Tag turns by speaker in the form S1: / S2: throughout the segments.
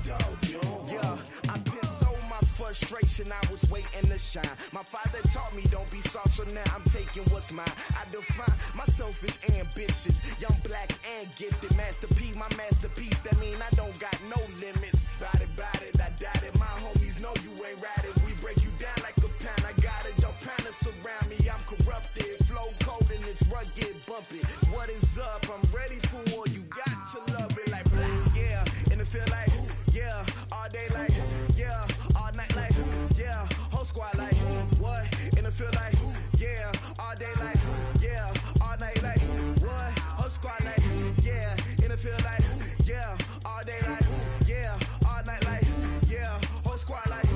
S1: Yeah, I been so my frustration, I was waiting to shine. My father taught me don't be soft, so now I'm taking what's mine. I define myself as ambitious, young, black, and gifted. Master P, my masterpiece, that mean I don't got no limits. Bout it, I doubt it. My homies know you ain't ratted. We break you down like a pound. I got it, don't panic surround me. I'm corrupted, flow cold and it's rugged, bumpy. What is up? I'm ready for war. You got to love it like black, yeah. And it feel like, yeah, all day like, yeah, all night like, yeah, whole squad like, what? And it feel like, yeah, all day like, yeah, all night like, what? Whole squad like, yeah, and it feel like, yeah, all day like, yeah, all night like, yeah, whole squad like.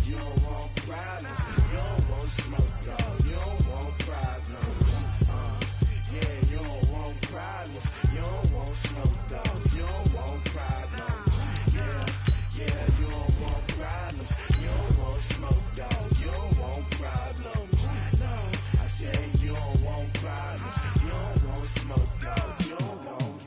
S1: You don't want problems, you don't want smoke, dog. You don't want problems. Yeah, you don't want problems, you don't want smoke, dog. You don't want problems. Yeah, you don't want problems, you don't want smoke, dog. You don't want problems. No, I said you don't want problems, you don't want smoke, dog. You don't want.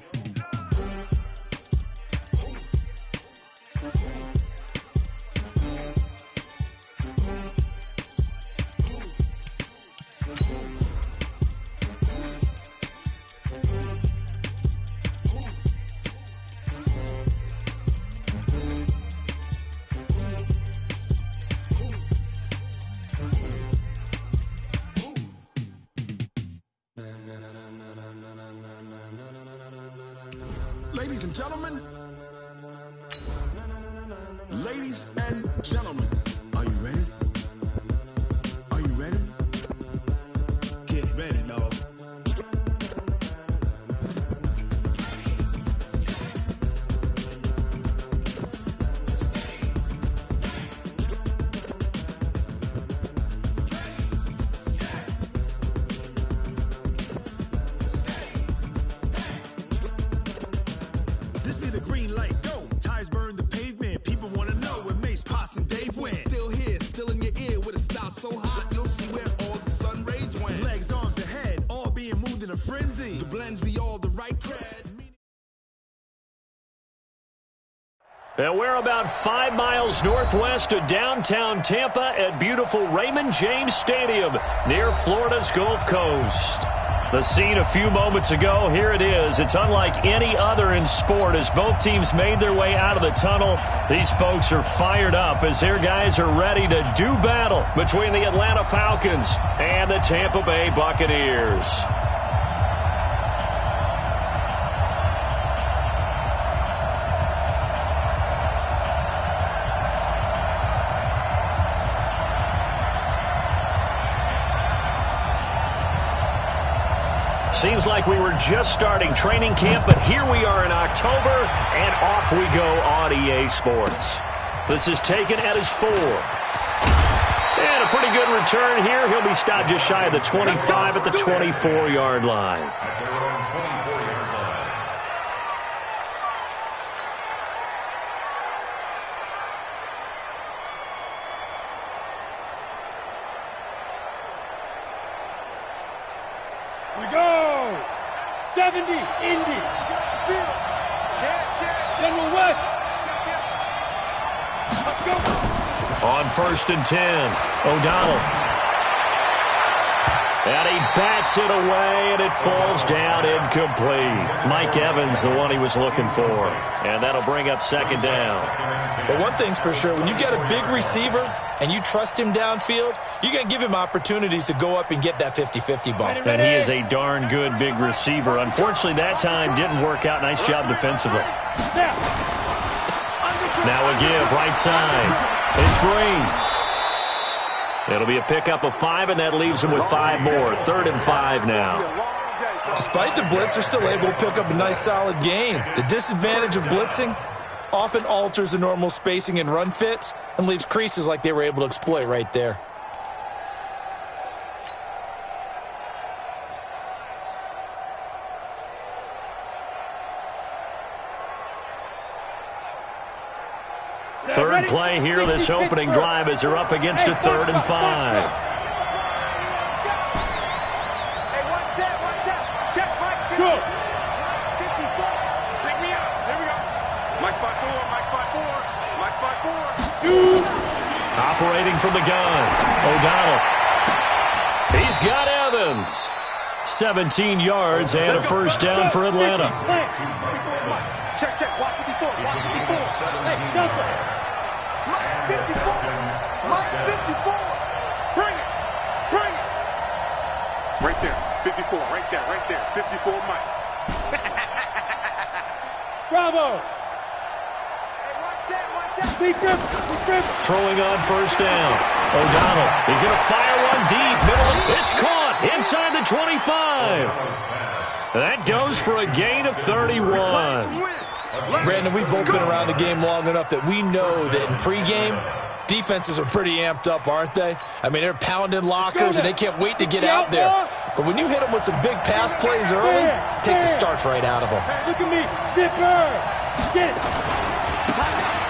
S2: Ladies and gentlemen, ladies and gentlemen, are you ready? Are you ready? Get ready, dog. This be the green light, go. Tires burn the pavement. People wanna know where Mace, Pops, and Dave went. Still here, still in your ear with a style so hot, you'll see where all the sun rays went. Legs, arms, ahead, all being moved in a frenzy. The blends be all the right cred.
S3: And we're about 5 miles northwest of downtown Tampa at beautiful Raymond James Stadium near Florida's Gulf Coast. The scene a few moments ago, here it is. It's unlike any other in sport as both teams made their way out of the tunnel. These folks are fired up as their guys are ready to do battle between the Atlanta Falcons and the Tampa Bay Buccaneers. Seems like we were just starting training camp, but here we are in October, and off we go on EA Sports. This is taken at his 4. And a pretty good return here. He'll be stopped just shy of the 25 at the 24-yard line.
S4: We go! 70, Indy. General West. Let's go.
S3: On 1st and 10, O'Donnell. And he bats it away, and it falls down incomplete. Mike Evans, the one he was looking for. And that'll bring up 2nd down.
S5: But one thing's for sure, when you get a big receiver and you trust him downfield, you're going to give him opportunities to go up and get that 50-50 ball.
S3: And he is a darn good big receiver. Unfortunately, that time didn't work out. Nice job defensively. Now a give, right side. It's Green. It'll be a pickup of 5, and that leaves him with 5 more. 3rd and 5 now.
S5: Despite the blitz, they're still able to pick up a nice, solid gain. The disadvantage of blitzing often alters the normal spacing and run fits and leaves creases like they were able to exploit right there.
S3: Third play here, this opening drive as they're up against a 3rd and 5.
S4: Hey, one set, check, Mike.
S3: operating from the gun. O'Donnell. He's got Evans. 17 yards and a first down for Atlanta.
S4: Check, check. Watch 54. Watch 54. Hey, Johnson. Mike 54. Mike 54. Bring it. Bring it.
S6: Right there. 54. Right there. Right there. 54 Mike.
S4: Bravo. Be good.
S3: Throwing on first down. O'Donnell. He's going to fire one deep. Middle. It's caught inside the 25. That goes for a gain of 31.
S5: Brandon, we've both been around the game long enough that we know that in pregame, defenses are pretty amped up, aren't they? I mean, they're pounding lockers, and they can't wait to get out there. But when you hit them with some big pass plays early, it takes the starch right out of them.
S4: Look at me. Zipper. Get it.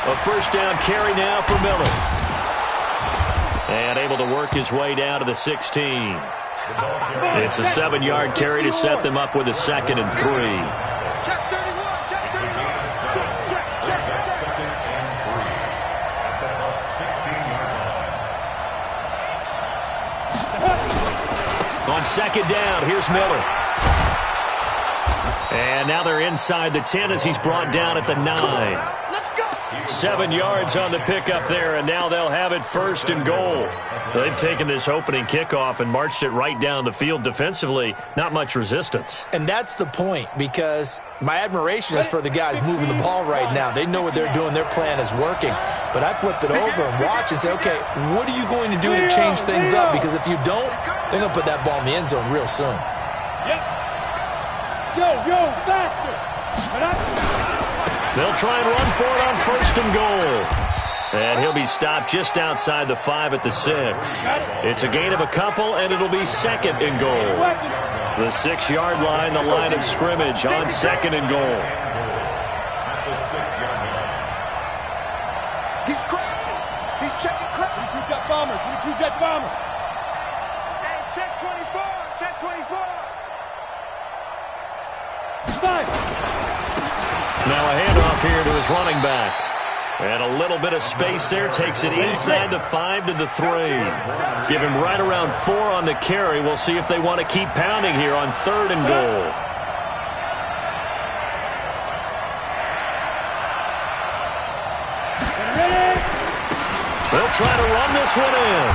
S3: A first down carry now for Miller. And able to work his way down to the 16. It's a 7-yard carry to set them up with a 2nd and 3.
S4: Check 31. Check 31. Check.
S7: Second and 3 at the 16-yard line.
S3: On second down, here's Miller. And now they're inside the 10 as he's brought down at the 9. 7 yards on the pickup there, and now they'll have it 1st and goal. They've taken this opening kickoff and marched it right down the field defensively. Not much resistance.
S5: And that's the point, because my admiration is for the guys moving the ball right now. They know what they're doing. Their plan is working. But I flip it over and watch and say, okay, what are you going to do to change things up? Because if you don't, they're going to put that ball in the end zone real soon.
S4: Yep. Yo, faster.
S3: They'll try and run for it on 1st and goal. And he'll be stopped just outside the 5 at the 6. It's a gain of a couple, and it'll be 2nd and goal. The 6-yard line, the line of scrimmage on 2nd and goal.
S4: He's crossing. He's checking crossing. We two jet bombers. Hey, check 24. Check 24. Nice.
S3: Now a handoff here to his running back. And a little bit of space there. Takes it inside the 5 to the 3. Give him right around 4 on the carry. We'll see if they want to keep pounding here on 3rd and goal. They'll try to run this one in.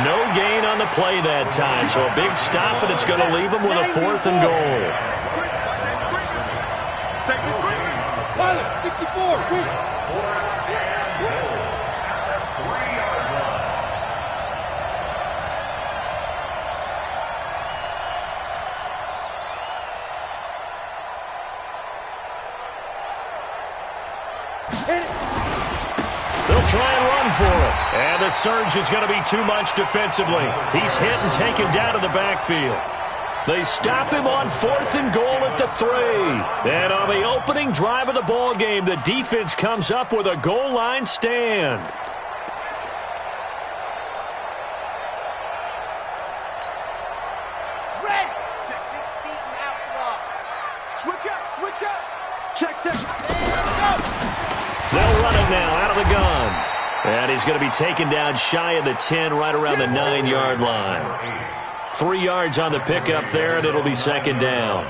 S3: No gain on the play that time. So a big stop, and it's going to leave them with a 4th and goal.
S4: 64. Quick.
S3: They'll try and run for it. And the surge is going to be too much defensively. He's hit and taken down to the backfield. They stop him on 4th and goal at the 3. And on the opening drive of the ball game, the defense comes up with a goal line stand.
S4: Red to 16 out block. Switch up. Check.
S3: They'll run it now out of the gun. And he's going to be taken down shy of the 10, right around the 9-yard line. 3 yards on the pickup there, and it'll be 2nd down.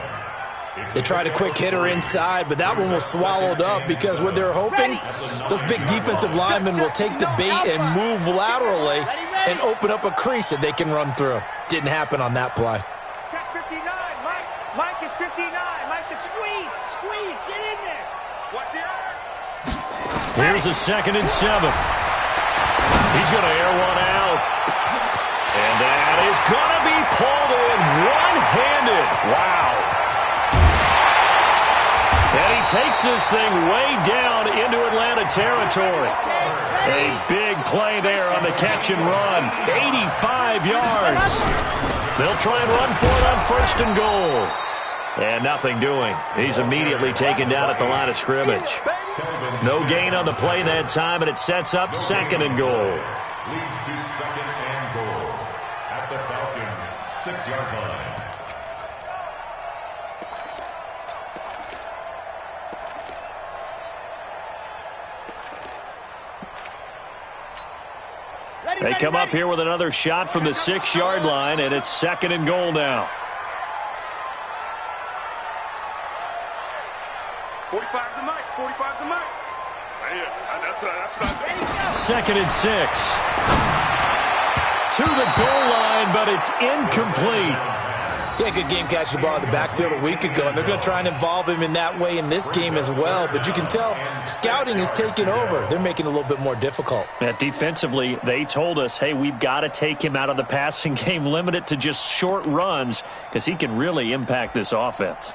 S5: They tried a quick hitter inside, but that one was swallowed up because what they're hoping, those big defensive linemen will take the bait and move laterally and open up a crease that they can run through. Didn't happen on that play.
S4: Check 59. Mike is 59. Mike, squeeze. Get in there. Watch the arm.
S3: Here's a 2nd and 7. He's going to air one out. And that is going to be pulled in one-handed. Wow. And he takes this thing way down into Atlanta territory. A big play there on the catch and run. 85 yards. They'll try and run for it on 1st and goal. And nothing doing. He's immediately taken down at the line of scrimmage. No gain on the play that time, and it sets up 2nd and goal.
S7: Leads to 2nd and goal at the Falcons' 6-yard line.
S3: They come up here with another shot from the 6-yard line, and it's 2nd and goal now.
S6: 45's the mic. 45's the mic. That's right.
S3: 2nd and 6. To the goal line, but it's incomplete.
S5: Yeah, good game catching the ball in the backfield a week ago, and they're going to try and involve him in that way in this game as well. But you can tell scouting is taking over. They're making it a little bit more difficult.
S3: Defensively, they told us, hey, we've got to take him out of the passing game, limit it to just short runs, because he can really impact this offense.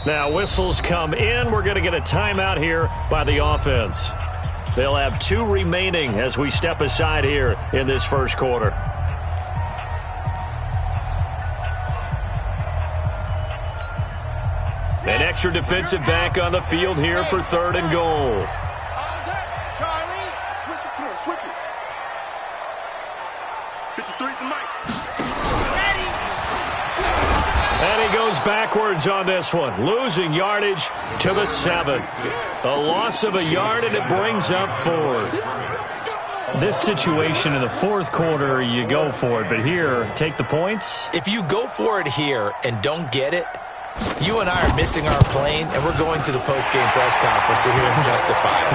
S3: Now, whistles come in. We're going to get a timeout here by the offense. They'll have 2 remaining as we step aside here in this first quarter. An extra defensive back on the field here for 3rd and goal.
S6: Charlie, switch it. Come on, switch it. 53's the mic.
S3: And he goes backwards on this one, losing yardage to the 7. A loss of a yard, and it brings up 4th. This situation in the 4th quarter, you go for it. But here, take the points.
S5: If you go for it here and don't get it, you and I are missing our plane, and we're going to the post-game press conference to hear him justify it.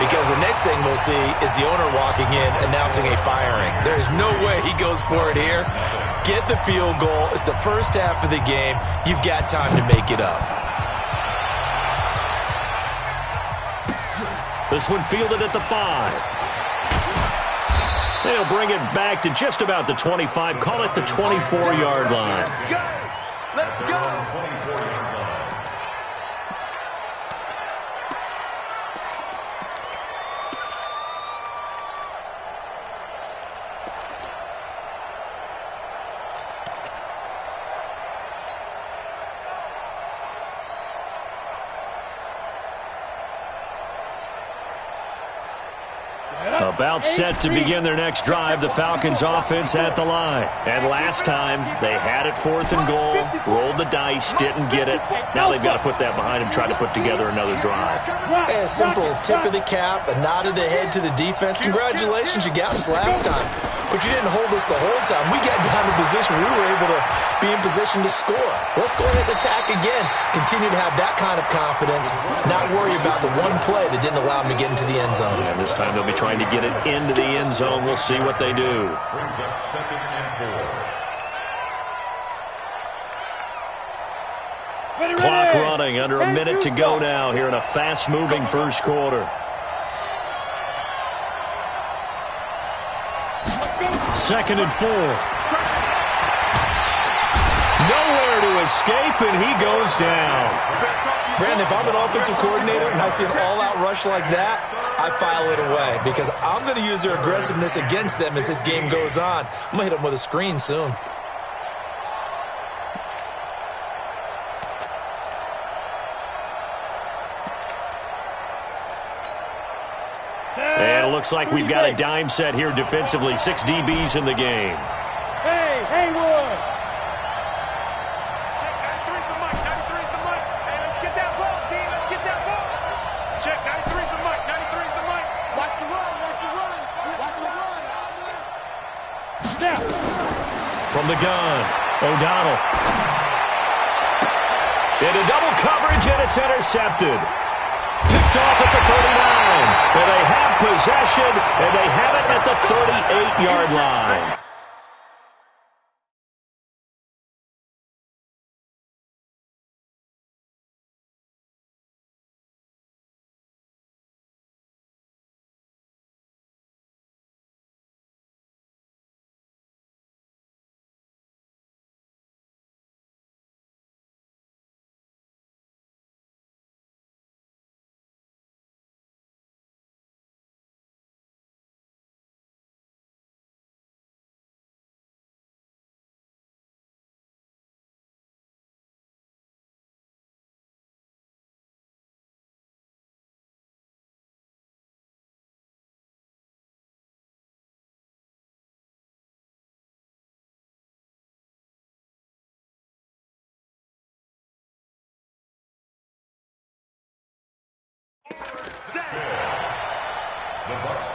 S5: Because the next thing we'll see is the owner walking in announcing a firing. There is no way he goes for it here. Get the field goal. It's the first half of the game. You've got time to make it up.
S3: This one fielded at the 5. They'll bring it back to just about the 25. Call it the 24-yard line.
S6: Let's go.
S3: About set to begin their next drive, the Falcons offense at the line. And last time, they had it 4th and goal, rolled the dice, didn't get it. Now they've got to put that behind them, try to put together another drive.
S5: A simple tip of the cap, a nod of the head to the defense. Congratulations, you got us last time. But you didn't hold us the whole time. We got down to position. We were able to be in position to score. Let's go ahead and attack again. Continue to have that kind of confidence, not worry about the one play that didn't allow them to get into the end zone.
S3: And this time they'll be trying to get it into the end zone. We'll see what they do.
S7: Brings up 2nd and 4.
S3: Clock running, under a minute to go now here in a fast-moving first quarter. 2nd and 4. Nowhere to escape, and he goes down.
S5: Brandon, if I'm an offensive coordinator and I see an all-out rush like that, I file it away because I'm going to use their aggressiveness against them as this game goes on. I'm going to hit them with a screen soon.
S3: And it looks like we've got a dime set here defensively. 6 DBs in the game.
S4: Hey, Haywood!
S6: Check 93's the mic. 93's the mic. Hey, let's get that ball, team. Let's get that ball. Check 93's the mic. 93's the mic.
S4: Watch the run, watch the run, watch the run. Snap!
S3: From the gun, O'Donnell. Into double coverage, and it's intercepted. Picked off at the 39. And they have possession, and they have it at the 38-yard line.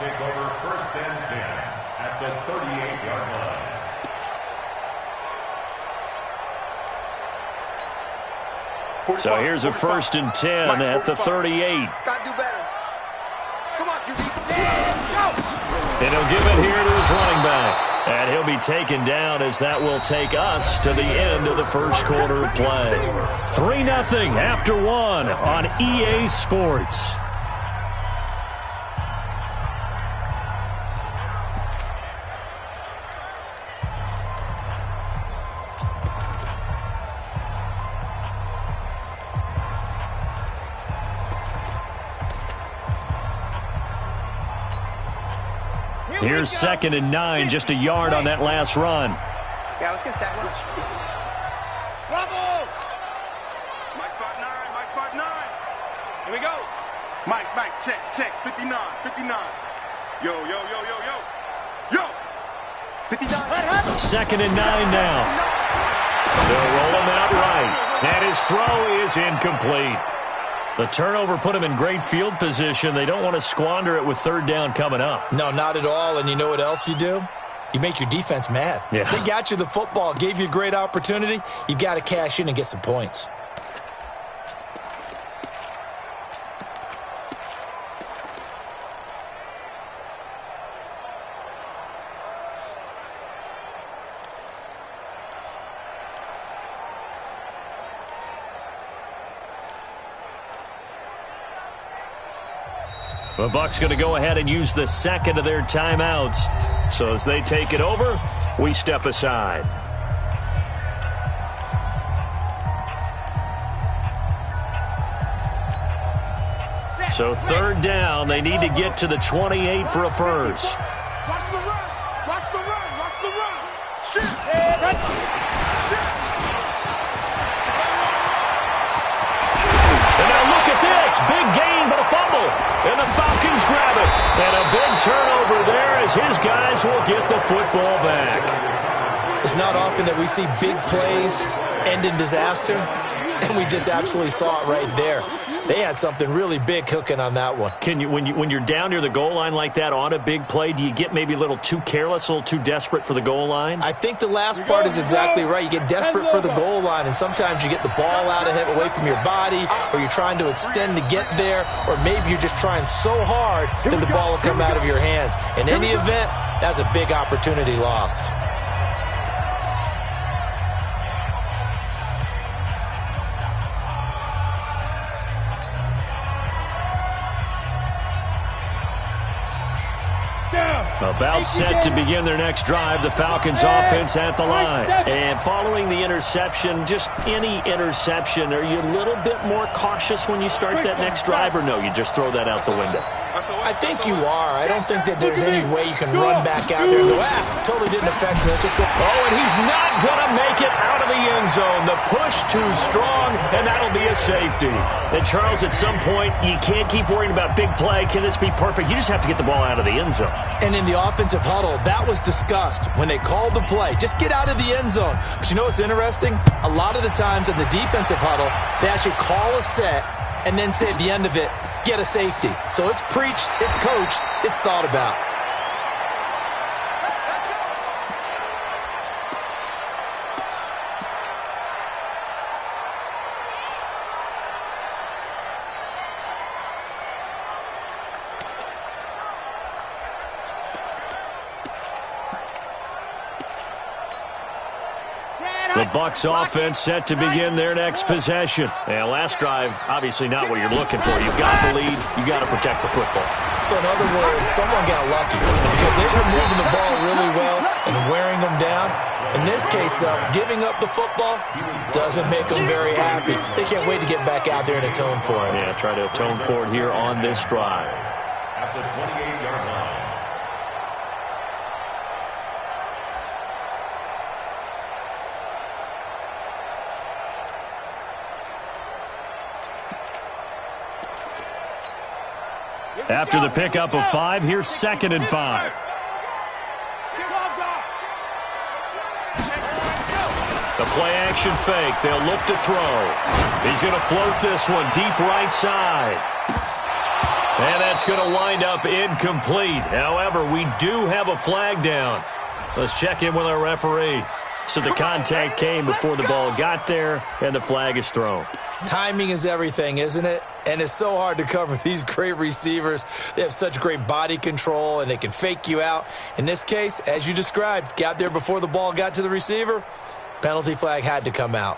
S7: take over 1st and 10 at the 38-yard line.
S3: So here's a 1st and 10 at the 38.
S4: Gotta do better. Come on, QB.
S3: And he'll give it here to his running back. And he'll be taken down as that will take us to the end of the first quarter of play. 3-0 after 1 on EA Sports. Here's 2nd and 9, just a yard on that last run.
S4: Yeah, let's get sack lunch. Bravo! Mike 5'9", Mike 5'9". Here we go. Mike, check, 59. Yo. Yo! 59.
S3: 2nd and 9 now. They'll roll him out right. And his throw is incomplete. The turnover put him in great field position. They don't want to squander it with 3rd down coming up.
S5: No, not at all. And you know what else you do? You make your defense mad.
S3: Yeah.
S5: They got you the football, gave you a great opportunity. You've got to cash in and get some points.
S3: The Bucs going to go ahead and use the 2nd of their timeouts. So as they take it over, we step aside. So 3rd down, they need to get to the 28 for a first.
S4: Watch the run. Shit.
S3: And now look at this. Big gain, but a fumble. And the Falcons grab it. And a big turnover there as his guys will get the football back.
S5: It's not often that we see big plays end in disaster, and we just absolutely saw it right there. They had something really big cooking on that one.
S3: When you're down near the goal line like that on a big play, do you get maybe a little too careless, a little too desperate for the goal line?
S5: I think the last part is exactly right. You get desperate for the goal line, and sometimes you get the ball out of it away from your body, or you're trying to extend to get there, or maybe you're just trying so hard that the ball will come out of your hands. In any event, that's a big opportunity lost.
S3: About set to begin their next drive, the Falcons offense at the line. And following the interception, just any interception, are you a little bit more cautious when you start that next drive, or no, you just throw that out the window?
S5: I think you are. I don't think that there's any way you can run back out there and go, totally didn't affect me. Let's just go.
S3: Oh, and he's not going to make it out of the end zone. The push too strong, and that'll be a safety. And Charles, at some point, you can't keep worrying about big play. Can this be perfect? You just have to get the ball out of the end zone.
S5: And in the offensive huddle, that was discussed when they called the play. Just get out of the end zone. But you know what's interesting? A lot of the times in the defensive huddle, they actually call a set and then say at the end of it, get a safety. So it's preached, it's coached, it's thought about.
S3: The Bucs offense set to begin their next possession. And last drive, obviously not what you're looking for. You've got the lead. You've got to protect the football.
S5: So in other words, someone got lucky because they were moving the ball really well and wearing them down. In this case, though, giving up the football doesn't make them very happy. They can't wait to get back out there and atone for it.
S3: Yeah, try to atone for it here on this drive.
S7: At the 28-yard line.
S3: After the pickup of 5, here's 2nd and 5. The play-action fake. They'll look to throw. He's going to float this one deep right side. And that's going to wind up incomplete. However, we do have a flag down. Let's check in with our referee. So the contact came before the ball got there, and the flag is thrown.
S5: Timing is everything, isn't it? And it's so hard to cover these great receivers. They have such great body control, and they can fake you out. In this case, as you described, got there before the ball got to the receiver. Penalty flag had to come out.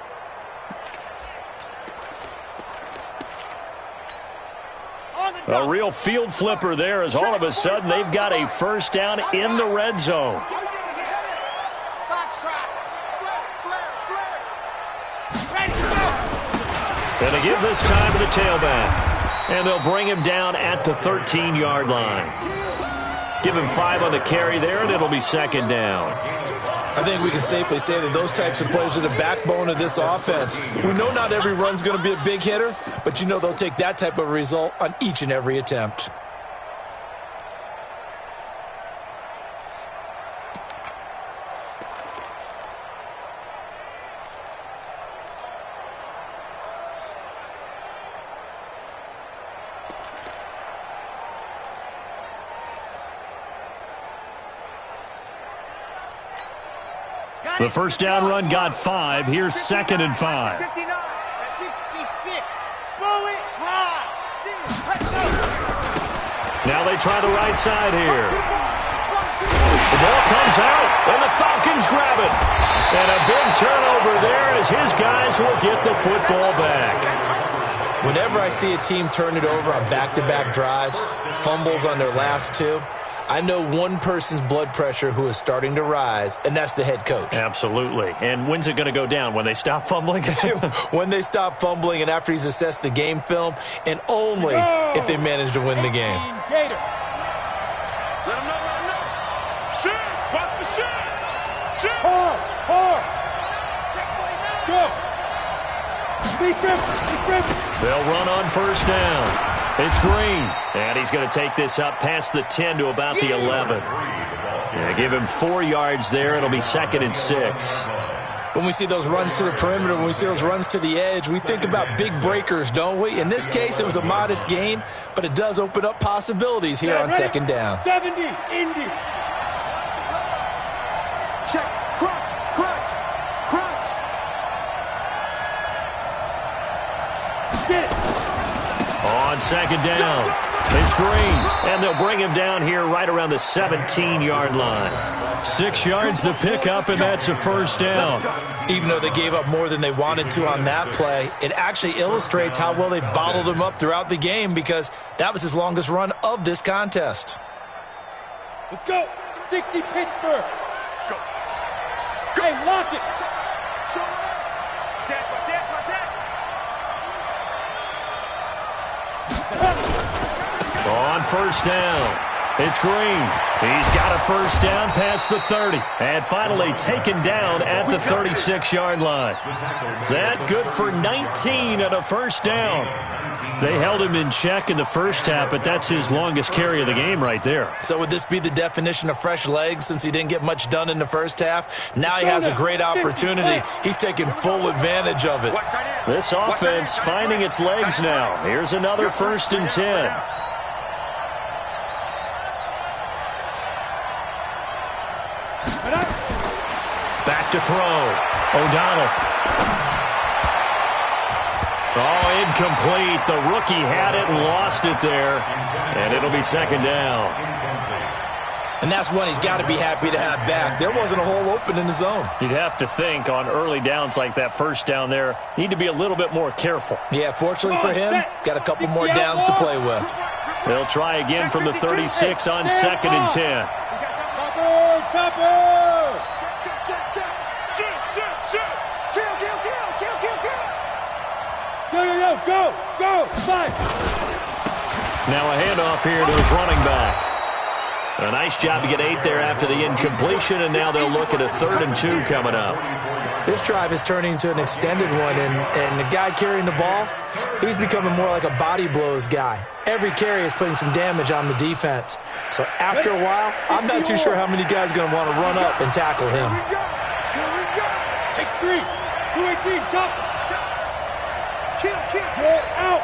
S3: A real field flipper there as all of a sudden they've got a first down in the red zone. Going to give this time to the tailback. And they'll bring him down at the 13-yard line. Give him 5 on the carry there, and it'll be second down.
S5: I think we can safely say that those types of players are the backbone of this offense. We know not every run's going to be a big hitter, but you know they'll take that type of result on each and every attempt.
S3: The first down run got 5. Here's second and 5.
S4: 59, 66, bullet high.
S3: Now they try the right side here. The ball comes out, and the Falcons grab it. And a big turnover there as his guys will get the football back.
S5: Whenever I see a team turn it over on back-to-back drives, fumbles on their last 2, I know one person's blood pressure who is starting to rise, and that's the head coach.
S3: Absolutely. And when's it going to go down? When they stop fumbling?
S5: When they stop fumbling and after he's assessed the game film, and only if they manage to win the game.
S4: Let him know, let him know. Shoot, watch the shoot. Shoot. Hard. Go. Defense.
S3: They'll run on first down. It's Green, and he's going to take this up past the 10 to about the 11. Yeah, give him 4 yards there. It'll be second and 6.
S5: When we see those runs to the perimeter, when we see those runs to the edge, we think about big breakers, don't we? In this case, it was a modest gain, but it does open up possibilities here on second down.
S4: 70, Indy. Check, crunch. Get it.
S3: On second down, it's Green, and they'll bring him down here right around the 17-yard line. 6 yards the pickup, and that's a first down.
S5: Even though they gave up more than they wanted to on that play, it actually illustrates how well they've bottled him up throughout the game because that was his longest run of this contest.
S4: Let's go. 60 Pittsburgh. Go. Hey, lock it.
S3: On first down, it's Green. He's got a first down past the 30. And finally taken down at the 36-yard line. That good for 19 and a first down. They held him in check in the first half, but that's his longest carry of the game right there.
S5: So would this be the definition of fresh legs since he didn't get much done in the first half? Now he has a great opportunity. He's taking full advantage of it.
S3: This offense finding its legs now. Here's another first and 10. Back to throw. O'Donnell. Oh, incomplete. The rookie had it and lost it there. And it'll be second down.
S5: And that's one he's got to be happy to have back. There wasn't a hole open in the zone.
S3: You'd have to think on early downs like that first down there, need to be a little bit more careful.
S5: Yeah, fortunately for him, got a couple more downs to play with.
S3: They'll try again from the 36 on second and 10.
S4: Chopper! Go! Fight!
S3: Now a handoff here to his running back. A nice job to get 8 there after the incompletion, and now they'll look at a 3rd and 2 coming up.
S5: This drive is turning into an extended one, and the guy carrying the ball, he's becoming more like a body blows guy. Every carry is putting some damage on the defense. So after a while, I'm not too sure how many guys are going to want to run up and tackle him.
S4: Take 3. 218, chop. Kill. Get out.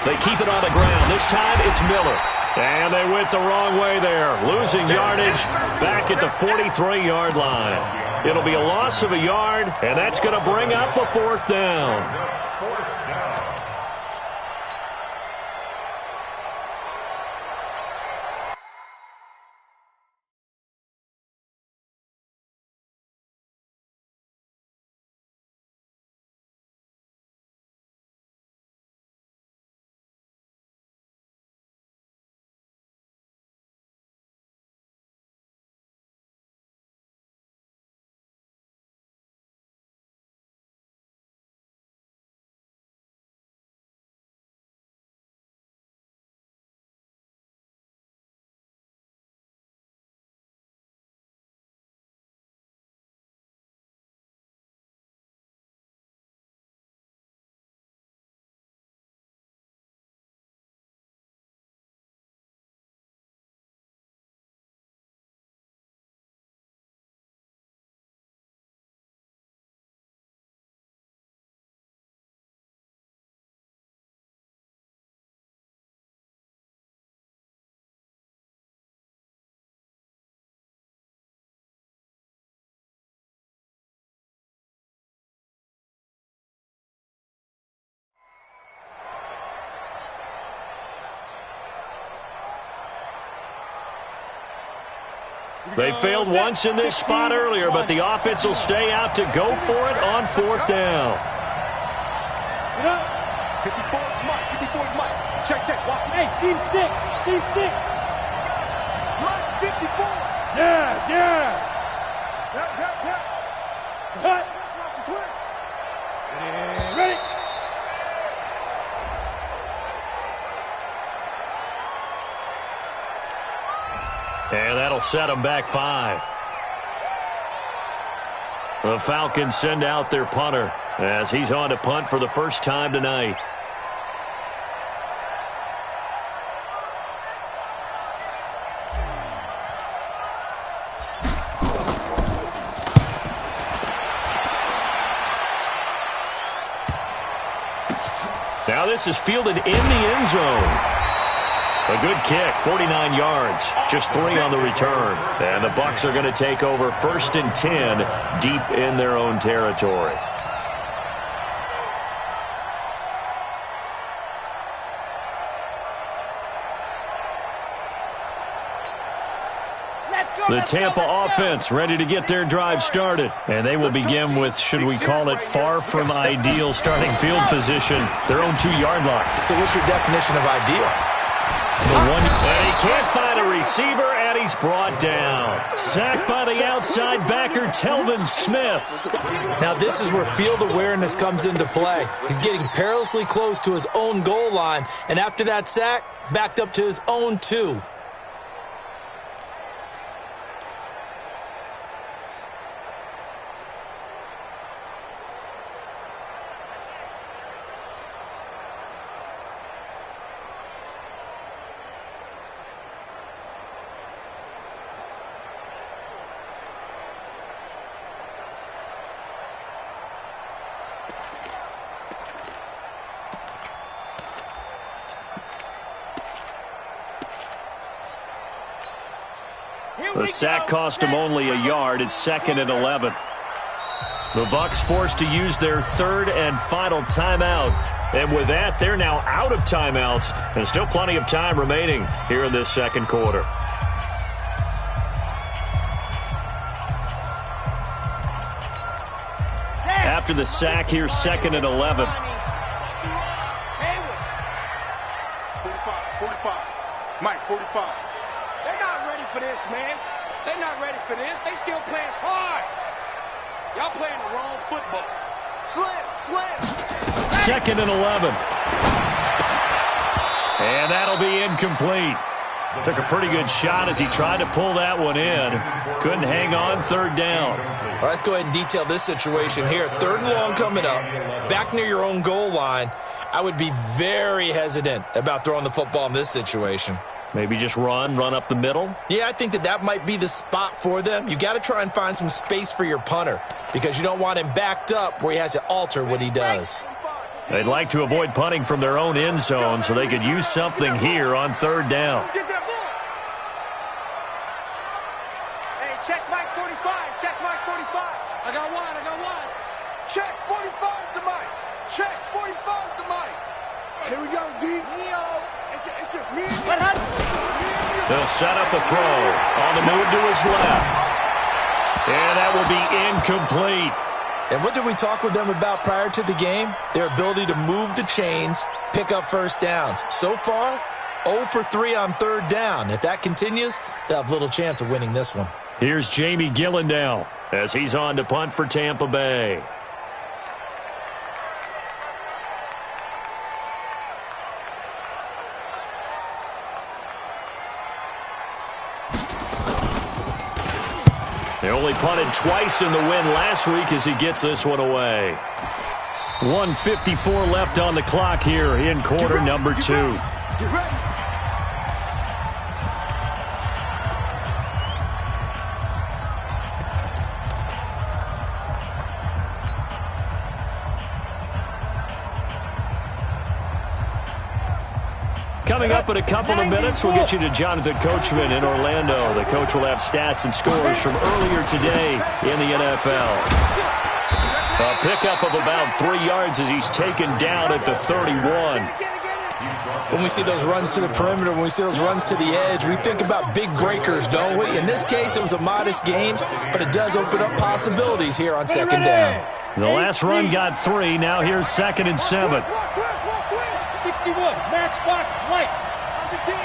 S3: They keep it on the ground. This time it's Miller. And they went the wrong way there, losing yardage back at the 43-yard line. It'll be a loss of a yard, and that's going to bring up a 4th down. They failed once in this spot earlier, but the offense will stay out to go for it on 4th down.
S4: 54 is Mike. 54 is Mike. Check. Walk.
S8: Hey, team 6. Team 6.
S4: Mike's 54.
S8: Yes.
S4: Cut.
S8: Ready.
S3: And that'll set them back 5. The Falcons send out their punter as he's on to punt for the first time tonight. Now this is fielded in the end zone. A good kick, 49 yards, just 3 on the return. And the Bucs are going to take over 1st and 10 deep in their own territory. The Tampa offense ready to get their drive started. And they will begin with, should we call it, far from ideal starting field position, their own 2-yard line.
S5: So what's your definition of ideal?
S3: And he can't find a receiver, and he's brought down. Sacked by the outside backer, Telvin Smith.
S5: Now this is where field awareness comes into play. He's getting perilously close to his own goal line, and after that sack, backed up to his own 2.
S3: The sack cost him only a yard. It's 2nd and 11. The Bucs forced to use their 3rd and final timeout. And with that, they're now out of timeouts. And still plenty of time remaining here in this 2nd quarter. After the sack, here's 2nd and 11.
S4: 45. Mike, 45.
S6: They're not ready for this, man. They're not ready for this. They still playing hard. Y'all playing the wrong football.
S4: Slim.
S3: 2nd and 11. And that'll be incomplete. Took a pretty good shot as he tried to pull that one in. Couldn't hang on 3rd down.
S5: All right, let's go ahead and detail this situation here. 3rd and long coming up. Back near your own goal line. I would be very hesitant about throwing the football in this situation.
S3: Maybe just run up the middle?
S5: Yeah, I think that might be the spot for them. You got to try and find some space for your punter because you don't want him backed up where he has to alter what he does.
S3: They'd like to avoid punting from their own end zone so they could use something here on third down.
S6: Get that ball. Hey, check Mike 45. Check Mike 45. I got one.
S4: Check 45 to Mike. Check 45 to Mike. Here we go, D. Neo. It's just me and you.
S3: They'll set up a throw on the move to his left. And that will be incomplete.
S5: And what did we talk with them about prior to the game? Their ability to move the chains, pick up first downs. So far, 0 for 3 on third down. If that continues, they'll have little chance of winning this one.
S3: Here's Jamie Gillen now as he's on to punt for Tampa Bay. They only punted twice in the win last week as he gets this one away. 1:54 left on the clock here in quarter number 2.
S4: Get ready.
S3: Coming up in a couple of minutes, we'll get you to Jonathan Coachman in Orlando. The coach will have stats and scores from earlier today in the NFL. A pickup of about 3 yards as he's taken down at the 31.
S5: When we see those runs to the perimeter, when we see those runs to the edge, we think about big breakers, don't we? In this case, it was a modest gain, but it does open up possibilities here on second down.
S3: The last run got 3. Now here's 2nd and 7.
S8: 61, matchbox lights. On the 10.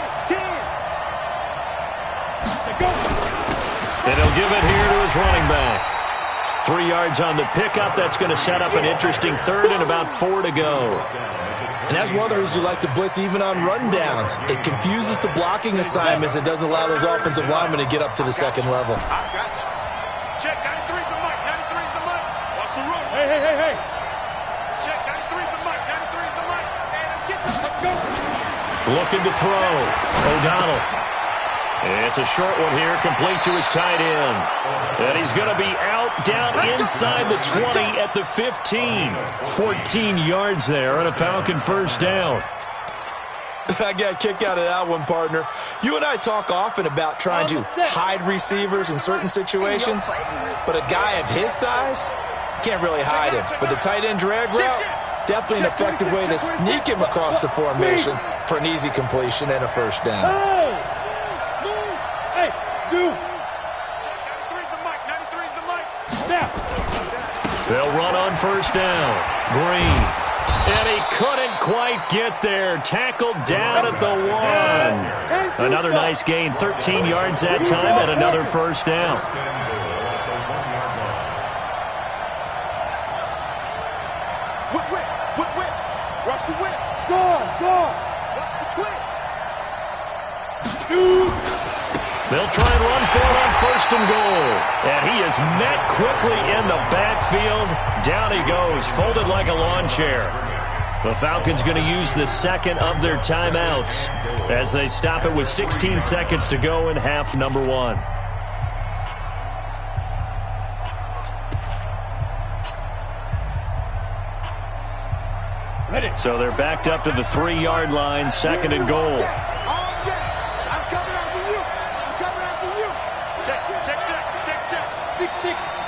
S3: And he'll give it here to his running back. 3 yards on the pickup. That's going to set up an interesting third and about 4 to go.
S5: And that's one of the reasons you like to blitz even on rundowns. It confuses the blocking assignments. It doesn't allow those offensive linemen to get up to the second level.
S4: I got you. Check 93's the mic. 93's the mic. Watch the road.
S8: Hey.
S4: Check 93's the mic. 93's the mic. Hey, let's go.
S3: Looking to throw. O'Donnell. It's a short one here, complete to his tight end. And he's going to be out down inside the 20 at the 15. 14 yards there and a Falcon first down.
S5: I got a kick out of that one, partner. You and I talk often about trying to hide receivers in certain situations, but a guy of his size can't really hide him. But the tight end drag route, definitely an effective way to sneak him across the formation for an easy completion and a first down.
S3: They'll run on first down. Green. And he couldn't quite get there. Tackled down at the 1. Another nice gain. 13 yards that time and another first down.
S4: Whip. Rush the whip.
S8: Go.
S4: Watch the twist.
S8: Shoot.
S3: They'll try and run for it on first and goal. And he is met quickly in the backfield. Down he goes, folded like a lawn chair. The Falcons going to use the second of their timeouts as they stop it with 16 seconds to go in half number 1. So they're backed up to the 3-yard line, second and goal.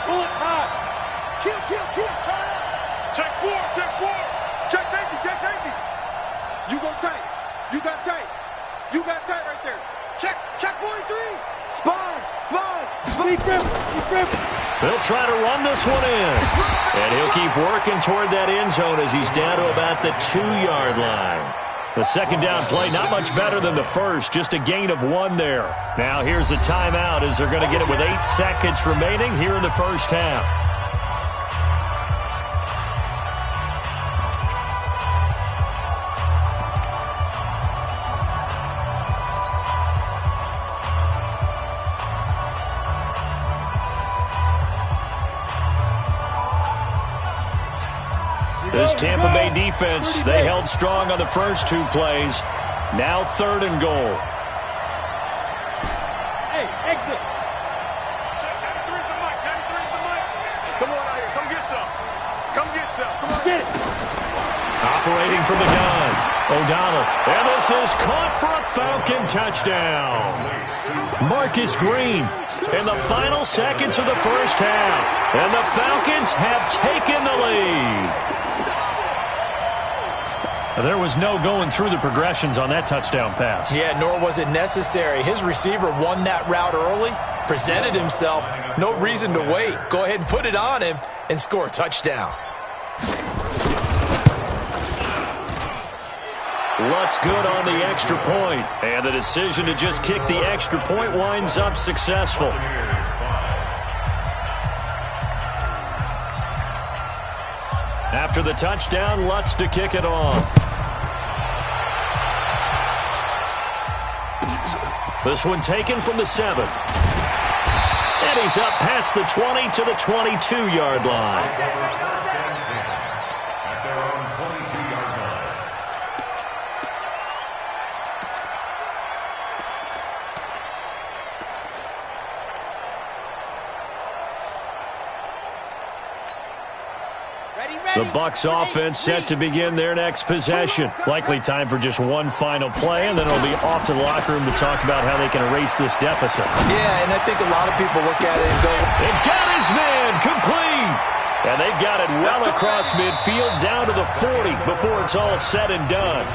S8: Bullet hot.
S4: Kill. Turn up. Check 4. Check safety. You go tight. You got tight right there. Check 43. Sponge.
S3: They'll try to run this one in. And he'll keep working toward that end zone as he's down to about the 2-yard line. The second down play, not much better than the first, just a gain of 1 there. Now here's a timeout as they're going to get it with 8 seconds remaining here in the first half. This Tampa Bay defense, they held strong on the first 2 plays. Now third and goal.
S8: Hey, exit.
S4: Check 93's the mic. 93's the mic. Come on out here. Come get some. Come on.
S8: Get it.
S3: Operating from the gun, O'Donnell. And this is caught for a Falcon touchdown. Marcus Green in the final seconds of the first half. And the Falcons have taken the lead. There was no going through the progressions on that touchdown pass.
S5: Yeah, nor was it necessary. His receiver won that route early, presented himself. No reason to wait. Go ahead and put it on him and score a touchdown.
S3: Lutz good on the extra point, and the decision to just kick the extra point winds up successful. After the touchdown, Lutz to kick it off. This one taken from the 7. And he's up past the 20 to the 22-yard line. The Bucs offense set to begin their next possession. Likely time for just one final play, and then it'll be off to the locker room to talk about how they can erase this deficit.
S5: Yeah, and I think a lot of people look at it and go,
S3: "It got his man complete." And they got it well across midfield down to the 40 before it's all said and done.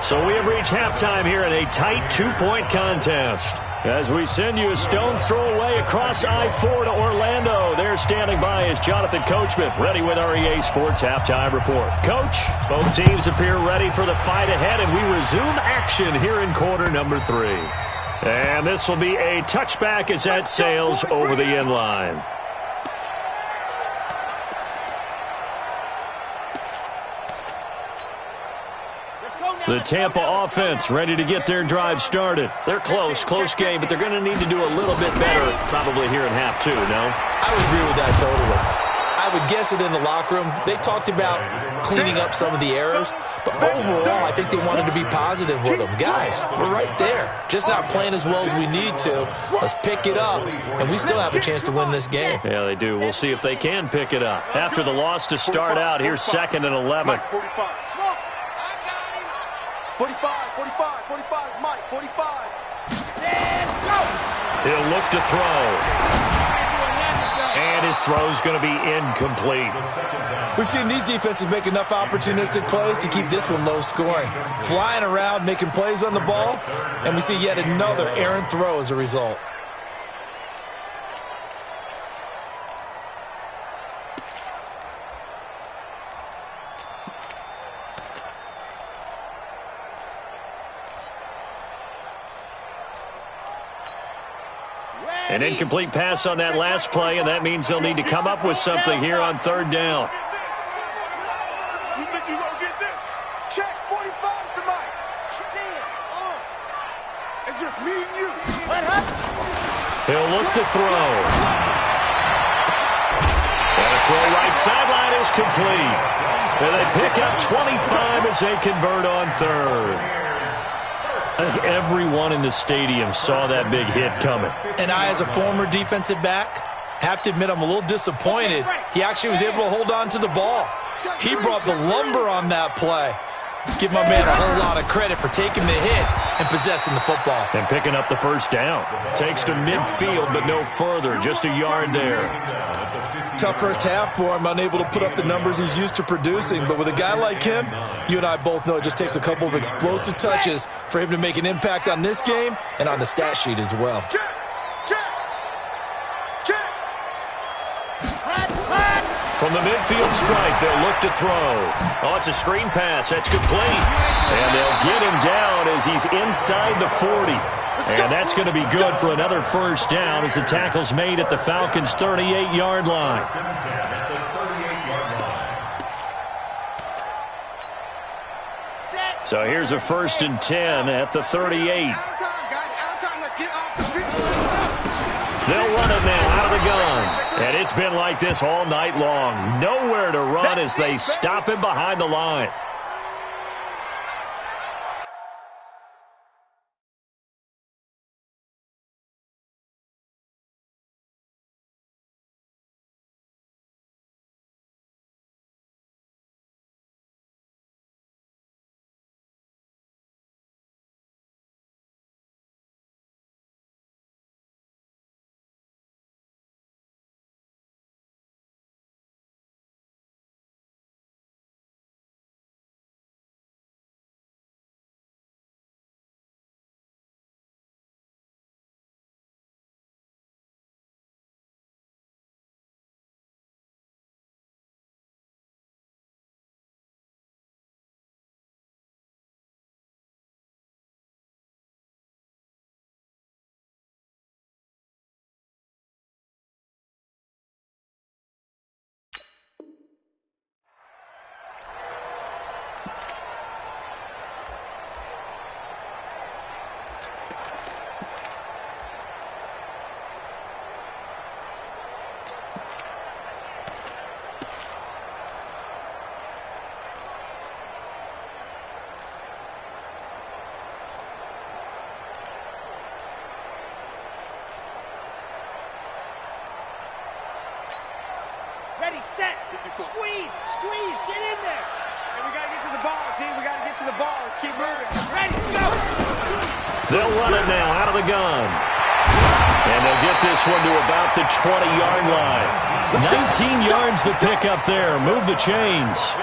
S3: So we have reached halftime here in a tight 2-point contest. As we send you a stone's throw away across I-4 to Orlando. There standing by is Jonathan Coachman, ready with our EA Sports Halftime Report. Coach, both teams appear ready for the fight ahead, and we resume action here in quarter number 3. And this will be a touchback as that sails over the end line. The Tampa offense ready to get their drive started. They're close game, but they're going to need to do a little bit better probably here in half 2, no?
S5: I would agree with that totally. I would guess it in the locker room. They talked about cleaning up some of the errors, but overall, I think they wanted to be positive with them. Guys, we're right there. Just not playing as well as we need to. Let's pick it up, and we still have a chance to win this game.
S3: Yeah, they do. We'll see if they can pick it up. After the loss to start out, here's 2nd and 11.
S4: 45, Mike, 45.
S3: He'll look to throw. And his throw's going to be incomplete.
S5: We've seen these defenses make enough opportunistic plays to keep this one low scoring. Flying around, making plays on the ball, and we see yet another errant throw as a result.
S3: An incomplete pass on that last play, and that means they'll need to come up with something here on 3rd down.
S4: You think you're going to get this? Check 45 to Mike. See it. It's just me and you. What happened?
S3: He'll look to throw. And a throw right sideline is complete. And they pick up 25 as they convert on 3rd. I think everyone in the stadium saw that big hit coming.
S5: And I, as a former defensive back, have to admit I'm a little disappointed. He actually was able to hold on to the ball. He brought the lumber on that play. Give my man a whole lot of credit for taking the hit and possessing the football.
S3: And picking up the first down. Takes to midfield, but no further. Just a yard there.
S5: Tough first half for him, unable to put up the numbers he's used to producing. But with a guy like him, you and I both know it just takes a couple of explosive touches for him to make an impact on this game and on the stat sheet as well.
S3: From the midfield stripe, they'll look to throw. Oh, it's a screen pass. That's complete. And they'll get him down as he's inside the 40. And that's going to be good for another first down as the tackle's made at the Falcons' 38-yard line. So here's a 1st and 10 at the 38. They'll run it now out of the gun. And it's been like this all night long. Nowhere to run as they stop him behind the line.
S6: ready, set, squeeze, get in there. Hey, we got to get to the ball, team. We got to get to the ball. Let's keep moving. Ready, go.
S3: They'll run it now out of the gun. And they'll get this one to about the 20-yard line. 19 yards to pick up there. Move the chains.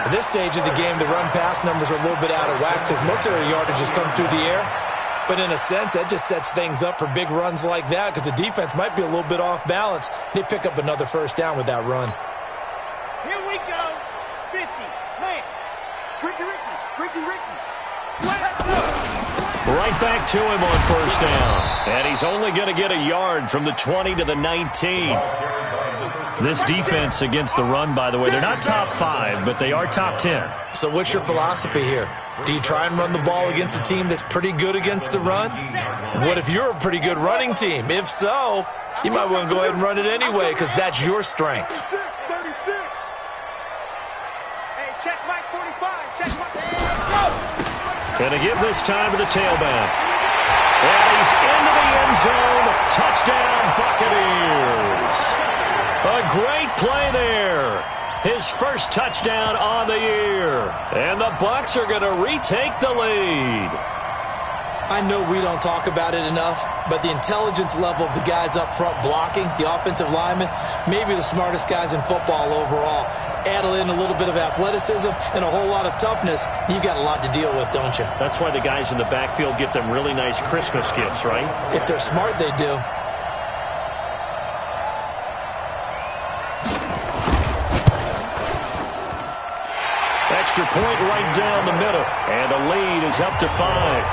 S5: At this stage of the game, the run-pass numbers are a little bit out of whack because most of their yardage has come through the air. But in a sense, that just sets things up for big runs like that because the defense might be a little bit off balance. They pick up another first down with that run.
S6: Here we go. 50. Plant. Ricky. Slap.
S3: Right back to him on first down. And he's only going to get a yard from the 20 to the 19. This defense against the run, by the way, they're not top 5, but they are top 10.
S5: So what's your philosophy here? Do you try and run the ball against a team that's pretty good against the run? What if you're a pretty good running team? If so, you might want to go ahead and run it anyway because that's your strength.
S4: 36.
S6: Hey, check Mike 45. Check Mike.
S3: Going to give this time to the tailback. And he's into the end zone. Touchdown, Buccaneers. A great play there. His first touchdown on the year. And the Bucs are going to retake the lead.
S5: I know we don't talk about it enough, but the intelligence level of the guys up front blocking, the offensive linemen, maybe the smartest guys in football overall. Add in a little bit of athleticism and a whole lot of toughness, you've got a lot to deal with, don't you?
S3: That's why the guys in the backfield get them really nice Christmas gifts, right?
S5: If they're smart, they do.
S3: Extra point right down the middle. And the lead is up to 5.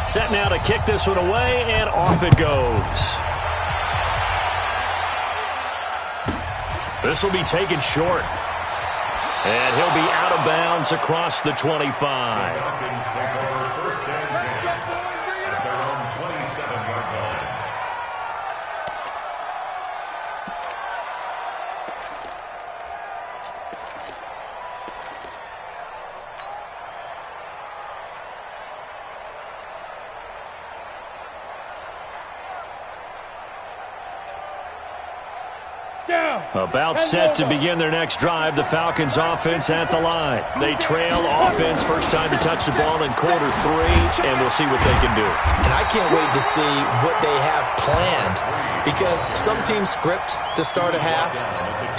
S3: Set now to kick this one away, and off it goes. This will be taken short. And he'll be out of bounds across the 25.
S7: Falcons take over first and 10 at their own 27-yard line.
S3: About set to begin their next drive. The Falcons offense at the line. They trail offense. First time to touch the ball in quarter 3, and we'll see what they can do.
S5: And I can't wait to see what they have planned because some teams script to start a half.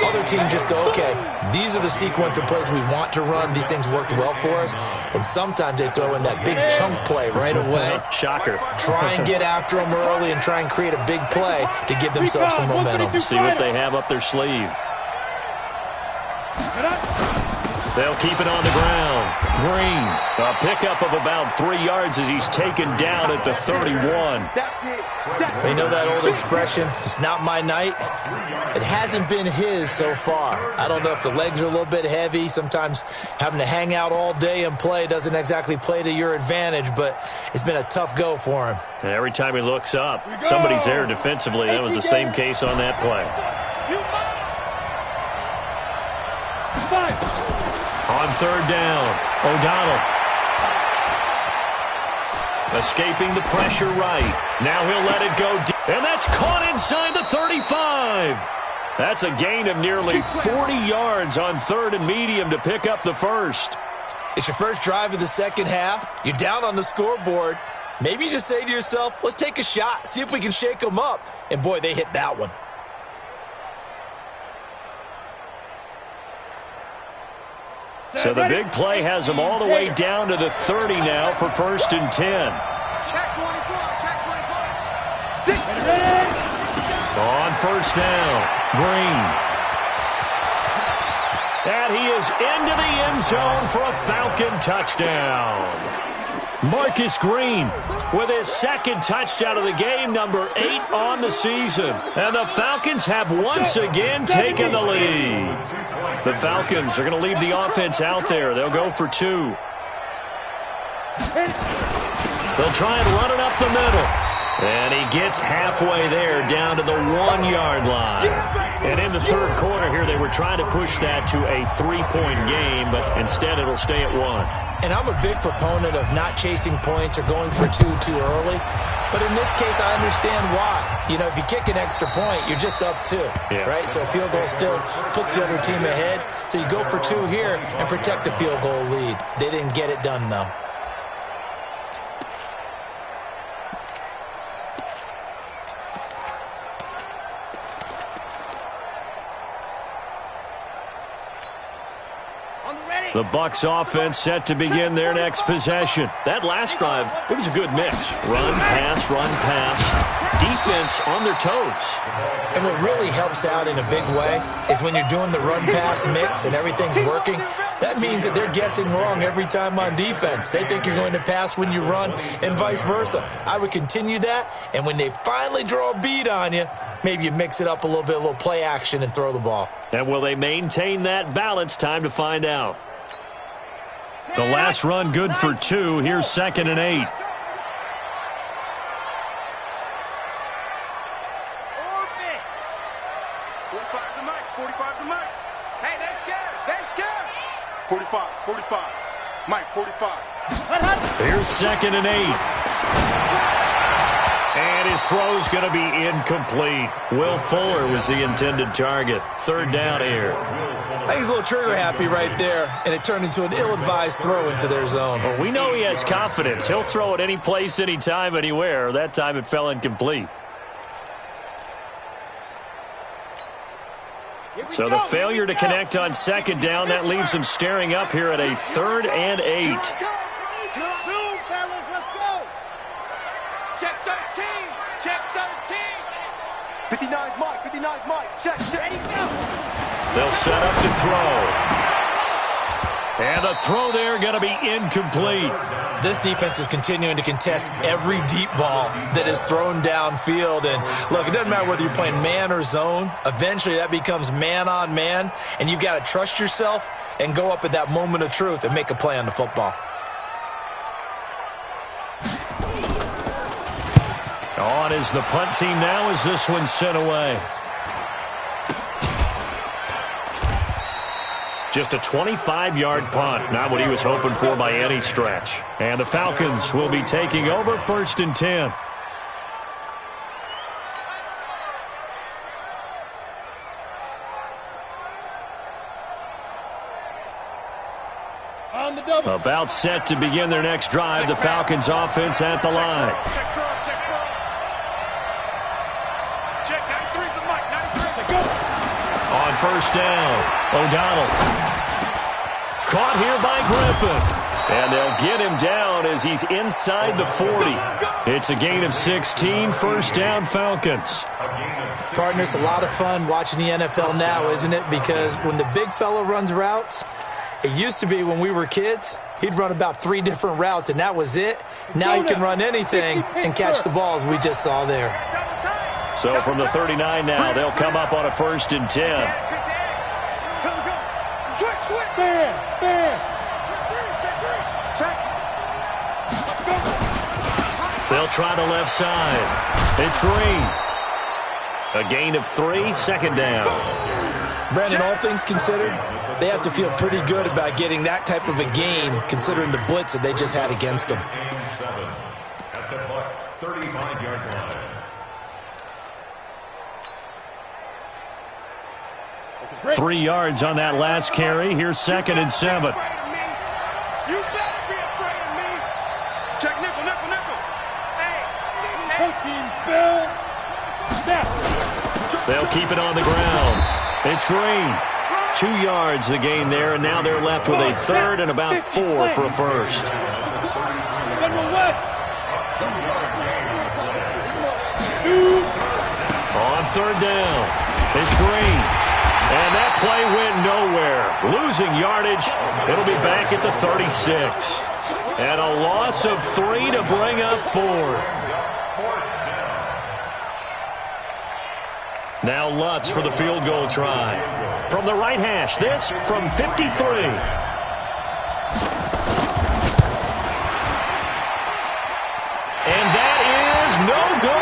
S5: Other teams just go, okay, these are the sequence of plays we want to run. These things worked well for us. And sometimes they throw in that big chunk play right away.
S3: Shocker.
S5: Try and get after them early and try and create a big play to give themselves some momentum.
S3: See what they have up their sleeve. They'll keep it on the ground. Green, a pickup of about 3 yards as he's taken down at the 31.
S5: They know that old expression, it's not my night. It hasn't been his so far. I don't know if the legs are a little bit heavy. Sometimes having to hang out all day and play doesn't exactly play to your advantage, but it's been a tough go for him.
S3: And every time he looks up, somebody's there defensively. That was the same case on that play. On third down, O'Donnell. Escaping the pressure right. Now he'll let it go deep. And that's caught inside the 35. That's a gain of nearly 40 yards on third and medium to pick up the first.
S5: It's your first drive of the second half. You're down on the scoreboard. Maybe you just say to yourself, let's take a shot, see if we can shake them up. And boy, they hit that one.
S3: So the big play has them all the way down to the 30 now for first and 10.
S6: Check 24.
S3: On first down, Green. And he is into the end zone for a Falcon touchdown. Marcus Green with his second touchdown of the game, number 8 on the season. And the Falcons have once again taken the lead. The Falcons are going to leave the offense out there. They'll go for 2. They'll try and run it up the middle. And he gets halfway there, down to the 1-yard line. And in the third quarter here, they were trying to push that to a 3-point game, but instead it'll stay at 1.
S5: And I'm a big proponent of not chasing points or going for two too early. But in this case, I understand why. You know, if you kick an extra point, you're just up 2, right? So a field goal still puts the other team ahead. So you go for 2 here and protect the field goal lead. They didn't get it done, though.
S3: The Bucs offense set to begin their next possession. That last drive, it was a good mix. Run, pass, defense on their toes.
S5: And what really helps out in a big way is when you're doing the run-pass mix and everything's working, that means that they're guessing wrong every time on defense. They think you're going to pass when you run and vice versa. I would continue that, and when they finally draw a beat on you, maybe you mix it up a little play action and throw the ball.
S3: And will they maintain that balance? Time to find out. The last run good for 2. Here's 2nd and 8.
S4: 45 to Mike. 45 to Mike. Hey, they're scared. They're scared. 45. Mike, 45.
S3: Here's 2nd and 8. And his throw's going to be incomplete. Will Fuller was the intended target. 3rd down here.
S5: I think he's a little trigger happy right there, and it turned into an ill-advised throw into their zone.
S3: Well, we know he has confidence. He'll throw it any place, anytime, anywhere. That time it fell incomplete. So the failure to connect on 2nd down, that leaves him staring up here at a 3rd and 8.
S4: Fellas, let's go. Check 13. Check 13. 59's Mike. 59's Mike. Check. Ready, go.
S3: They'll set up to throw. And the throw there going to be incomplete.
S5: This defense is continuing to contest every deep ball that is thrown downfield. And, look, it doesn't matter whether you're playing man or zone. Eventually that becomes man on man. And you've got to trust yourself and go up at that moment of truth and make a play on the football.
S3: On is the punt team now as this one's sent away. Just a 25-yard punt, not what he was hoping for by any stretch. And the Falcons will be taking over 1st and 10.
S8: On the double.
S3: About set to begin their next drive, the Falcons offense at the line.
S4: Check cross. Check 93's the Mike. 93's go.
S3: On 1st down, O'Donnell. Caught here by Griffin. And they'll get him down as he's inside the 40. It's a gain of 16, 1st down Falcons.
S5: Partner, it's a lot of fun watching the NFL now, isn't it? Because when the big fella runs routes, it used to be when we were kids, he'd run about 3 different routes, and that was it. Now he can run anything and catch the balls we just saw there.
S3: So from the 39 now, they'll come up on a 1st and 10.
S8: Fair.
S3: They'll try the left side. It's Green. A gain of 3, 2nd down.
S5: Brandon, all things considered, they have to feel pretty good about getting that type of a gain, considering the blitz that they just had against them.
S7: 7 at the Bucs 35-yard line.
S3: 3 yards on that last carry. Here's 2nd and 7.
S4: You better be afraid of me. Check nickel. Hey.
S8: Coaching spell. Snap.
S3: They'll keep it on the ground. It's Green. 2 yards the gain there, and now they're left with a 3rd and about 4 for a 1st.
S8: General West.
S3: On 3rd down, it's Green. And that play went nowhere. Losing yardage. It'll be back at the 36. And a loss of 3 to bring up 4th. Now Lutz for the field goal try. From the right hash, this from 53. And that is no good.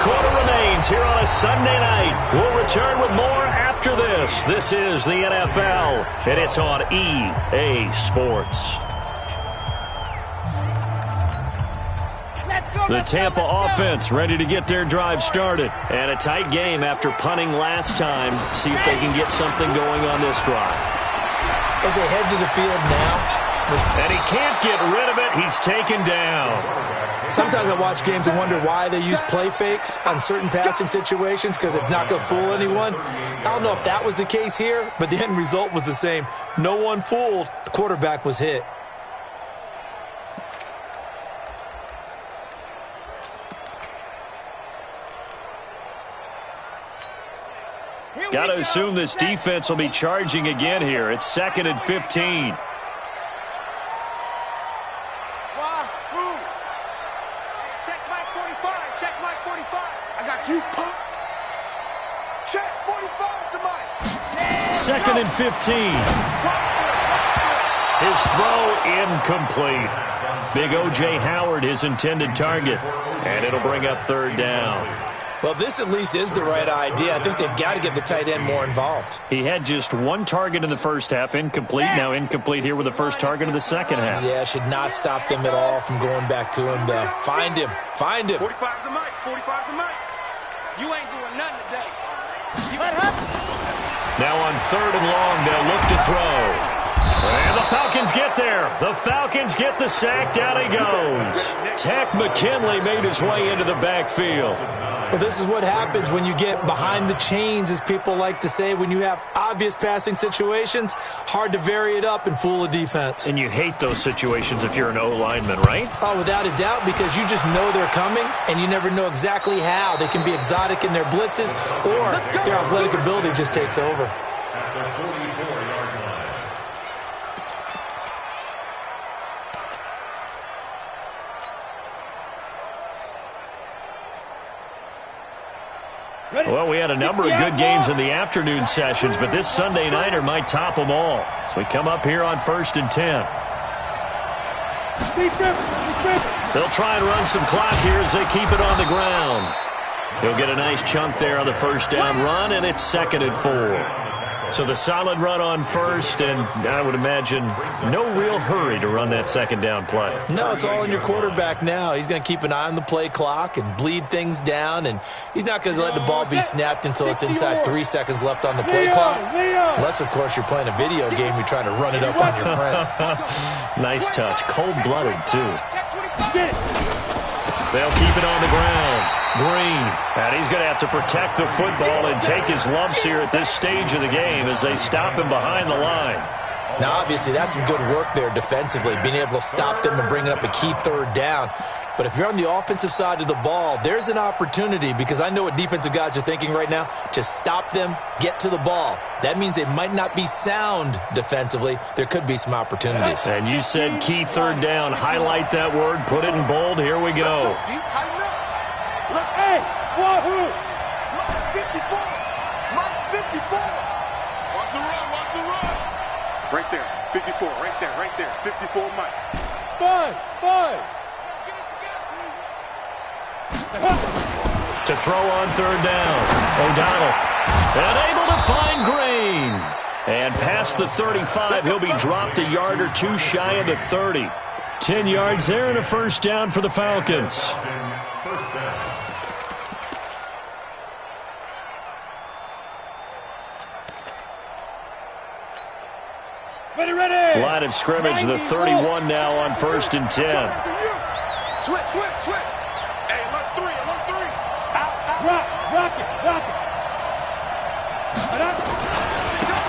S3: quarter remains here on a Sunday night. We'll return with more after this. This is the NFL, and it's on EA Sports. The Tampa offense ready to get their drive started. And a tight game after punting last time. See if they can get something going on this drive.
S5: As they head to the field now.
S3: And he can't get rid of it. He's taken down.
S5: Sometimes I watch games and wonder why they use play fakes on certain passing situations because it's not going to fool anyone. I don't know if that was the case here, but the end result was the same. No one fooled. The quarterback was hit.
S3: Got to assume this defense will be charging again here. It's 2nd and 15.
S4: Check Mike 45. Check Mike 45. I got you, punk. Check 45 to Mike.
S3: 2nd and 15. His throw incomplete. Big O.J. Howard, his intended target. And it'll bring up 3rd down.
S5: Well, this at least is the right idea. I think they've got to get the tight end more involved.
S3: He had just 1 target in the first half, incomplete. Now incomplete here with the first target of the second half.
S5: Yeah, should not stop them at all from going back to him. Find him. Find him.
S4: 45's the Mike. 45's the Mike.
S6: You ain't doing nothing today.
S3: Now on 3rd and long, they'll look to throw. And the Falcons get there. The Falcons get the sack. Down he goes. Tack McKinley made his way into the backfield.
S5: Well, this is what happens when you get behind the chains, as people like to say. When you have obvious passing situations, hard to vary it up and fool a defense.
S3: And you hate those situations if you're an O-lineman, right?
S5: Oh, without a doubt, because you just know they're coming, and you never know exactly how. They can be exotic in their blitzes, or their athletic ability just takes over.
S7: At the 44-yard line.
S3: Well, we had a number of good games in the afternoon sessions, but this Sunday nighter might top them all. So we come up here on 1st and 10. They'll try and run some clock here as they keep it on the ground. He'll get a nice chunk there on the first down run, and it's 2nd and 4. So the solid run on 1st, and I would imagine no real hurry to run that 2nd down play.
S5: No, it's all in your quarterback now. He's going to keep an eye on the play clock and bleed things down, and he's not going to let the ball be snapped until it's inside 3 seconds left on the play clock. Unless, of course, you're playing a video game, you're trying to run it up on your friend.
S3: Nice touch. Cold-blooded, too. They'll keep it on the ground. Green, and he's going to have to protect the football and take his lumps here at this stage of the game as they stop him behind the line.
S5: Now, obviously, that's some good work there defensively, being able to stop them and bring up a key 3rd down. But if you're on the offensive side of the ball, there's an opportunity, because I know what defensive guys are thinking right now. Just stop them, get to the ball. That means they might not be sound defensively. There could be some opportunities.
S3: And you said key 3rd down. Highlight that word. Put it in bold. Here we go.
S4: Let's go. Hey, Wahoo! Mike 54. Mike 54. Watch the run. Watch the run. Right there. 54. Right there. Right there. 54 Mike.
S8: 5.
S3: To throw on 3rd down. O'Donnell. And able to find Green. And past the 35, he'll be dropped a yard or 2 shy of the 30. 10 yards there and a 1st down for the Falcons.
S7: 1st down.
S8: Ready.
S3: Line of scrimmage, the 31 now on 1st and 10.
S4: Switch. Hey, alert 3.
S8: Rock it.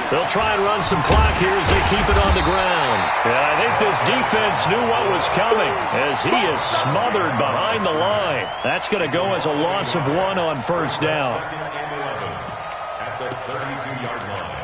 S3: They'll try and run some clock here as they keep it on the ground. And I think this defense knew what was coming as he is smothered behind the line. That's going to go as a loss of 1 on 1st down.
S7: 2nd and 11 at the 32-yard line.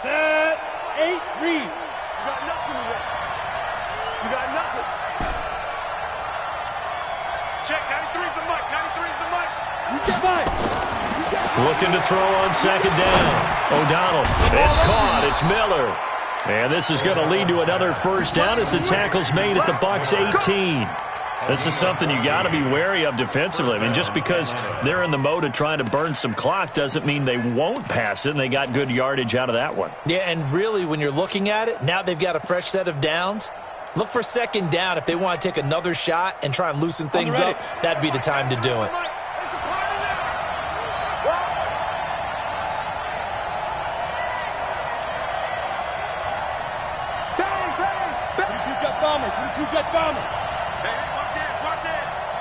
S8: Set. 8. Read.
S4: You got nothing today. You got nothing. Check
S3: Looking to throw on second down. O'Donnell. It's caught. It's Miller. And this is going to lead to another first down as the tackle's made at the Bucs 18. This is something you got to be wary of defensively. I mean, just because they're in the mode of trying to burn some clock doesn't mean they won't pass it, and they got good yardage out of that one.
S5: Yeah, and really, when you're looking at it, now they've got a fresh set of downs. Look for second down. If they want to take another shot and try and loosen things up, that'd be the time to do it.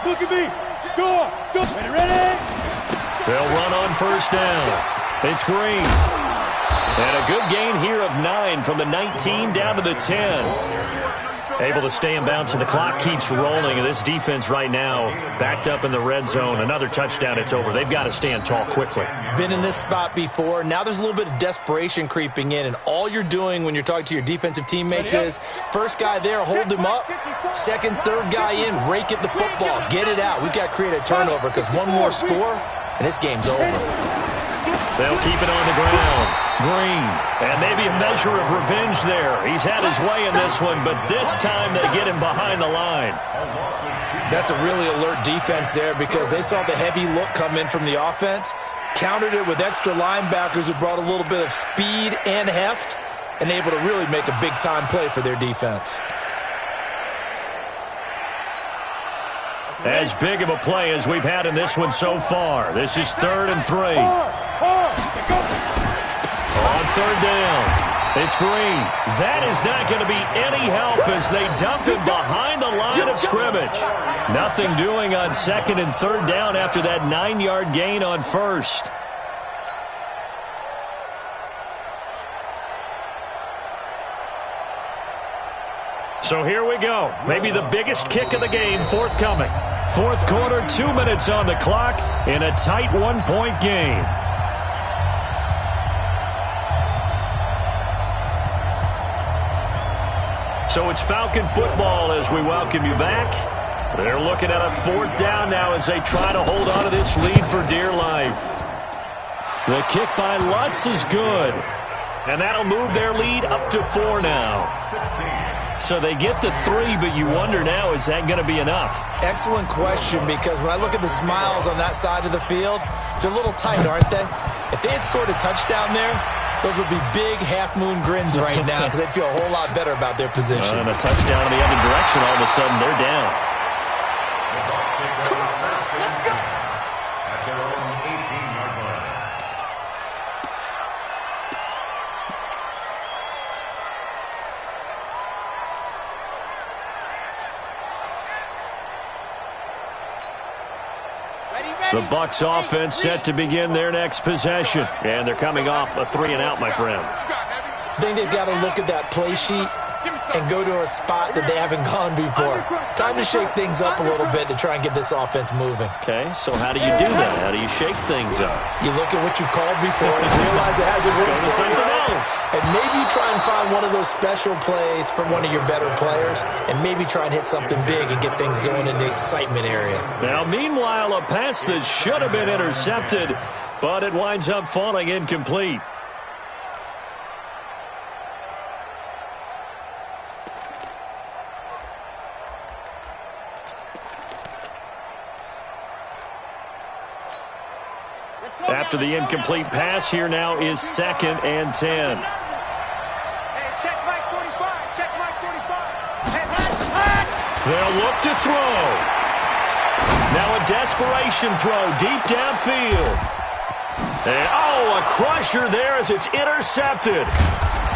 S8: Look at me. Go. Ready?
S3: They'll run on first down. It's Green. And a good gain here of 9 from the 19 down to the 10. Able to stay in bounds, and the clock keeps rolling. And this defense right now backed up in the red zone. Another touchdown, it's over. They've got to stand tall quickly.
S5: Been in this spot before. Now there's a little bit of desperation creeping in, and all you're doing when you're talking to your defensive teammates is first guy there, hold him up. Second, third guy in, rake at the football. Get it out. We've got to create a turnover because one more score, and this game's over.
S3: They'll keep it on the ground. Green, and maybe a measure of revenge there. He's had his way in this one, but this time they get him behind the line.
S5: That's a really alert defense there because they saw the heavy look come in from the offense, countered it with extra linebackers who brought a little bit of speed and heft, and able to really make a big-time play for their defense.
S3: As big of a play as we've had in this one so far. This is 3rd and 3. On third down, it's Green. That is not going to be any help as they dump him behind the line of scrimmage. Nothing doing on 2nd and 3rd down after that 9-yard gain on 1st. So here we go. Maybe the biggest kick of the game forthcoming. 4th quarter, 2 minutes on the clock in a tight 1-point game. So it's Falcon football as we welcome you back. They're looking at a 4th down now as they try to hold on to this lead for dear life. The kick by Lutz is good. And that'll move their lead up to 4 now. So they get to 3, but you wonder now, is that going to be enough?
S5: Excellent question, because when I look at the smiles on that side of the field, they're a little tight, aren't they? If they had scored a touchdown there, those would be big half-moon grins right now because they'd feel a whole lot better about their position.
S3: And a touchdown in the other direction, all of a sudden they're down.
S4: Come on, let's go.
S7: At their own 18-yard line.
S3: The Bucs offense set to begin their next possession. And they're coming off a 3-and-out, my friend.
S5: I think they've got to look at that play sheet and go to a spot that they haven't gone before. Time to shake things up a little bit to try and get this offense moving.
S3: Okay, so how do you do that? How do you shake things up?
S5: You look at what you've called before and realize it hasn't worked
S3: Go to something else.
S5: And maybe you try and find one of those special plays from one of your better players and maybe try and hit something big and get things going in the excitement area.
S3: Now, meanwhile, a pass that should have been intercepted, but it winds up falling incomplete. After the incomplete pass, here now is 2nd and 10.
S6: Hey, check Mike 45. Check Mike 45. Hey,
S3: They'll look to throw. Now a desperation throw deep downfield. And, a crusher there as it's intercepted.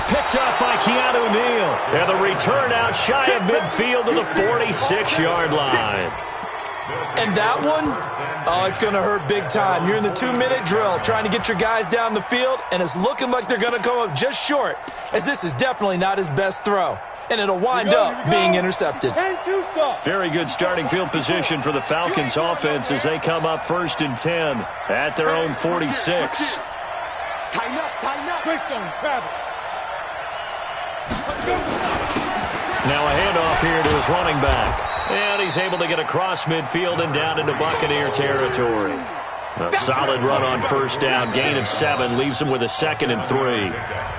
S3: Picked up by Keanu Neal. And the return out shy of midfield to the 46-yard line.
S5: And that one, it's going to hurt big time. You're in the 2-minute drill trying to get your guys down the field, and it's looking like they're going to come up just short, as this is definitely not his best throw. And it'll wind up being intercepted.
S3: Very good starting field position for the Falcons offense as they come up 1st and 10 at their own 46.
S6: tighten up.
S8: Twist on Travis.
S3: Now a handoff here to his running back. And he's able to get across midfield and down into Buccaneer territory. A solid run on first down, gain of 7, leaves them with a 2nd and 3.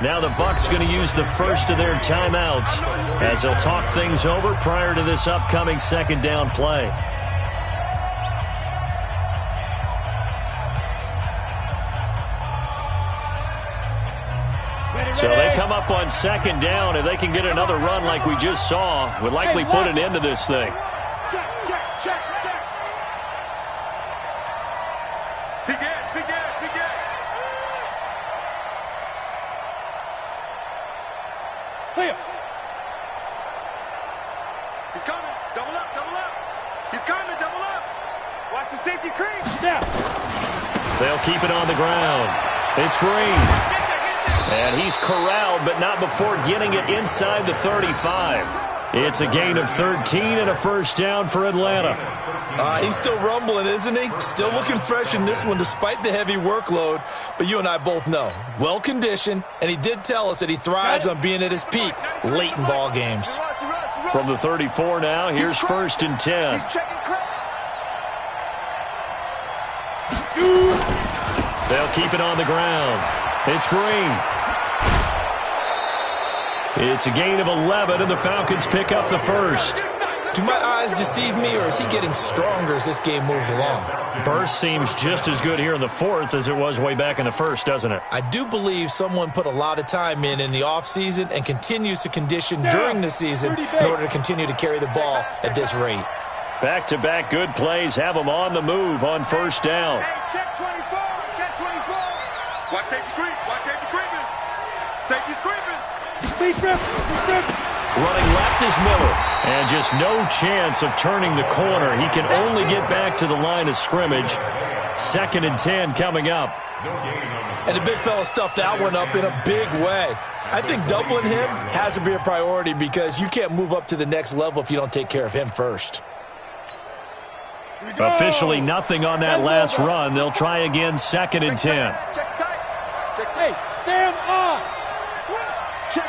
S3: Now the Bucs going to use the first of their timeouts as they'll talk things over prior to this upcoming 2nd down play. So they come up on 2nd down. If they can get another run like we just saw, would likely put an end to this thing.
S4: Check. Big Ed.
S8: Clear.
S4: He's coming. Double up. He's coming. Double up. Watch the safety creep.
S8: Snap.
S3: They'll keep it on the ground. It's Green. And he's corralled, but not before getting it inside the 35. It's a gain of 13 and a first down for Atlanta.
S5: He's still rumbling, isn't he? Still looking fresh in this one despite the heavy workload. But you and I both know, well-conditioned, and he did tell us that he thrives on being at his peak late in ball games.
S3: From the 34 now, here's 1st and 10. They'll keep it on the ground. It's Green. It's a gain of 11, and the Falcons pick up the first.
S5: Do my eyes deceive me, or is he getting stronger as this game moves along?
S3: Burst seems just as good here in the 4th as it was way back in the 1st, doesn't it?
S5: I do believe someone put a lot of time in the offseason and continues to condition during the season in order to continue to carry the ball at this rate.
S3: Back-to-back good plays have them on the move on first down.
S4: Hey, check 24. Watch safety creep. Safety's creeping.
S3: Running left is Miller, and just no chance of turning the corner. He can only get back to the line of scrimmage. 2nd and 10 coming up.
S5: And the big fella stuffed that one up in a big way. I think doubling him has to be a priority because you can't move up to the next level if you don't take care of him first.
S3: Officially nothing on that last run. They'll try again, 2nd and 10.
S8: Hey, stand on.
S4: Check.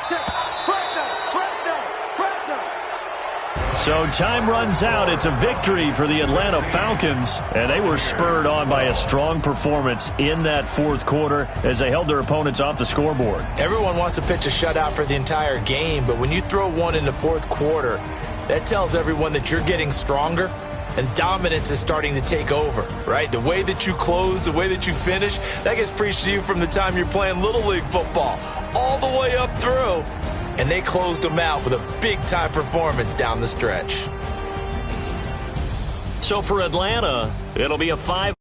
S3: So time runs out. It's a victory for the Atlanta Falcons, and they were spurred on by a strong performance in that 4th quarter as they held their opponents off the scoreboard.
S5: Everyone wants to pitch a shutout for the entire game, but when you throw one in the 4th quarter, that tells everyone that you're getting stronger and dominance is starting to take over, right? The way that you close, the way that you finish, that gets preached to you from the time you're playing Little League football all the way up through. And they closed them out with a big-time performance down the stretch.
S3: So for Atlanta, it'll be a 5